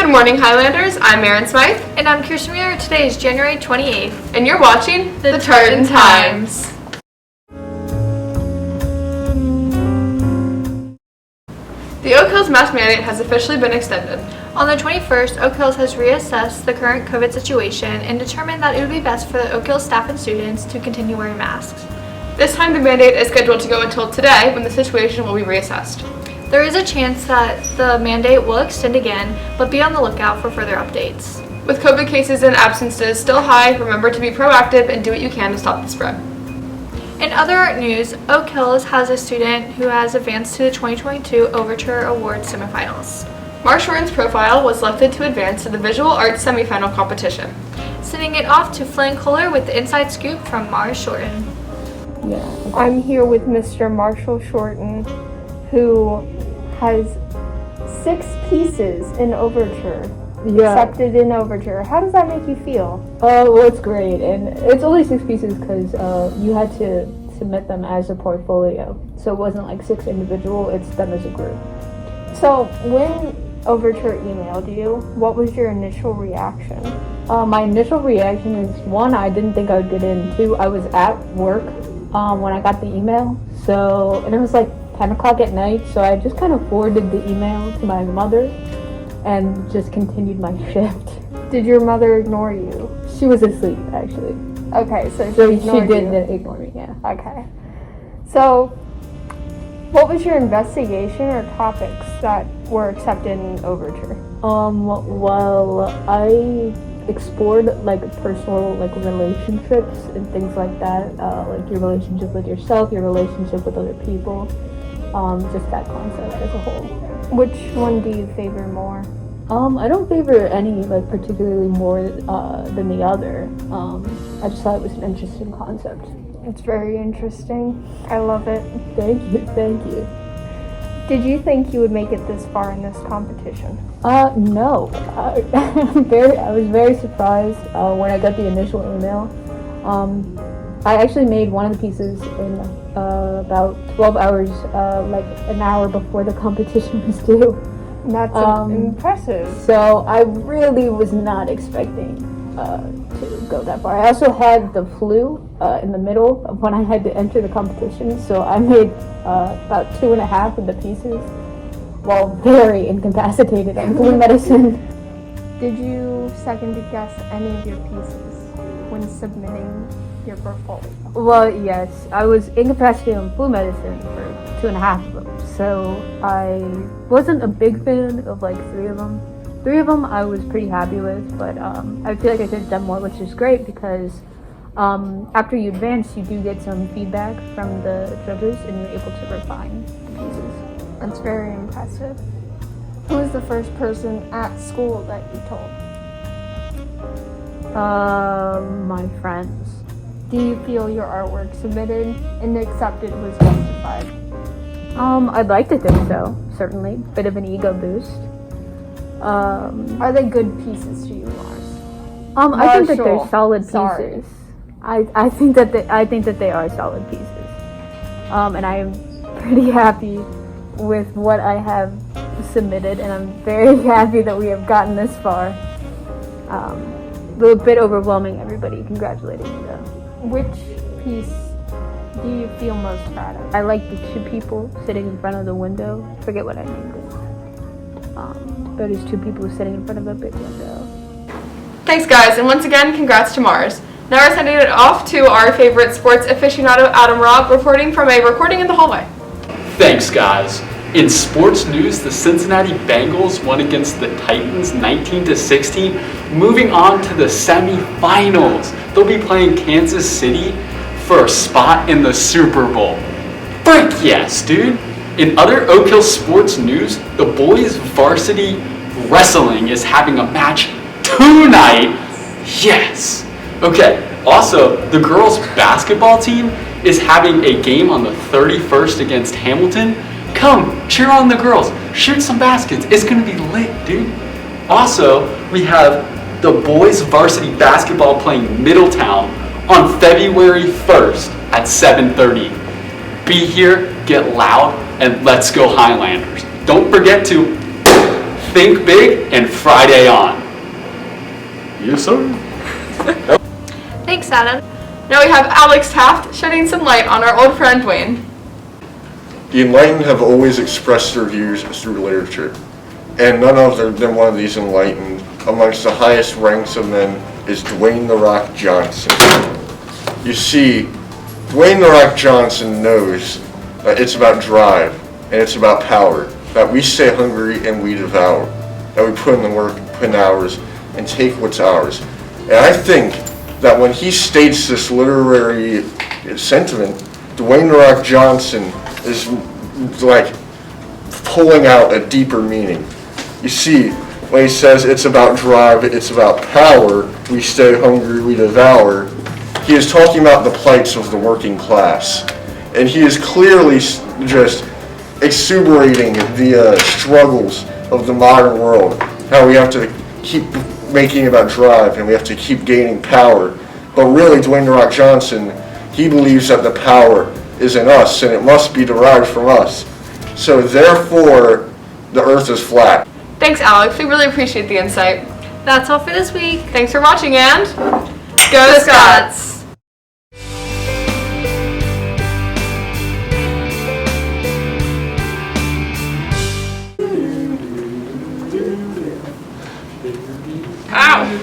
Good morning, Highlanders. I'm Erin Smythe. And I'm Kirsten Muir. Today is January 28th. And you're watching the Tartan Times. The Oak Hills mask mandate has officially been extended. On the 21st, Oak Hills has reassessed the current COVID situation and determined that it would be best for the Oak Hills staff and students to continue wearing masks. This time the mandate is scheduled to go until today, when the situation will be reassessed. There is a chance that the mandate will extend again, but be on the lookout for further updates. With COVID cases and absences still high, remember to be proactive and do what you can to stop the spread. In other art news, Oak Hills has a student who has advanced to the 2022 Overture Award semifinals. Mars Shorten's profile was selected to advance to the Visual Arts semifinal competition. Sending it off to Flynn Kohler with the inside scoop from Mars Shorten. Yeah. I'm here with Mr. Marshall Shorten, who has 6 pieces in Overture. Yeah. Accepted in Overture. How does that make you feel? Well, it's great, and it's only 6 pieces because you had to submit them as a portfolio, so it wasn't like 6 individual, it's done as a group. So, when Overture emailed you, what was your initial reaction? My initial reaction is, 1, I didn't think I would get in. 2, I was at work when I got the email, and it was like 10 o'clock at night, so I just kind of forwarded the email to my mother and just continued my shift. Did your mother ignore you? She was asleep, actually. Okay, so she ignored did you. Ignore me, yeah. Okay. So, what was your investigation or topics that were accepted in Overture? Well, I explored like personal relationships and things like that, like your relationship with yourself, your relationship with other people, just that concept as a whole. Which one do you favor more? I don't favor any particularly more than the other. I just thought it was an interesting concept. It's very interesting. I love it. Thank you. Did you think you would make it this far in this competition? No. I was very surprised when I got the initial email. I actually made one of the pieces in about 12 hours, like an hour before the competition was due. That's impressive. So I really was not expecting to go that far. I also had the flu in the middle of when I had to enter the competition, so I made about 2.5 of the pieces while very incapacitated on flu medicine. Did you second guess any of your pieces when submitting your portfolio? Well, yes. I was incapacitated on flu medicine for 2.5 of them, so I wasn't a big fan of 3 of them. 3 of them I was pretty happy with, but I feel like I could have done more, which is great because after you advance, you do get some feedback from the judges and you're able to refine the pieces. That's very impressive. Who was the first person at school that you told? My friends. Do you feel your artwork submitted and accepted was justified? I'd like to think so, certainly. Bit of an ego boost. Are they good pieces to you, Mars? I think that they're solid pieces. Sorry. I think that they are solid pieces. And I am pretty happy with what I have submitted, and I'm very happy that we have gotten this far. A little bit overwhelming, everybody congratulating me though. Which piece do you feel most proud of? I like the 2 people sitting in front of the window. Forget what I named it. But it's 2 people sitting in front of a big window. Thanks, guys, and once again, congrats to Mars. Now we're sending it off to our favorite sports aficionado, Adam Robb, reporting from a recording in the hallway. Thanks, guys. In sports news, the Cincinnati Bengals won against the Titans 19-16, moving on to the semifinals. They'll be playing Kansas City for a spot in the Super Bowl. Frick yes, dude. In other Oak Hill sports news, the boys varsity wrestling is having a match tonight. Yes. Okay, also, the girls basketball team is having a game on the 31st against Hamilton. Come, cheer on the girls, shoot some baskets, it's gonna be lit, dude. Also, we have the boys varsity basketball playing Middletown on February 1st at 7:30. Be here, get loud, and let's go Highlanders. Don't forget to think big and Friday on. Yes, sir. Thanks, Adam. Now we have Alex Taft shedding some light on our old friend Dwayne. The enlightened have always expressed their views through literature, and none other than one of these enlightened, amongst the highest ranks of men, is Dwayne "The Rock" Johnson. You see, Dwayne "The Rock" Johnson knows that it's about drive, and it's about power, that we stay hungry and we devour, that we put in the work, put in hours, and take what's ours. And I think that when he states this literary sentiment, Dwayne "The Rock" Johnson is like pulling out a deeper meaning. You see, when he says it's about drive, it's about power, we stay hungry, we devour, he is talking about the plights of the working class. And he is clearly just exuberating the struggles of the modern world, how we have to keep making about drive and we have to keep gaining power. But really, Dwayne "The Rock" Johnson, he believes that the power is in us and it must be derived from us. So therefore, the earth is flat. Thanks, Alex. We really appreciate the insight. That's all for this week. Thanks for watching and go Scots!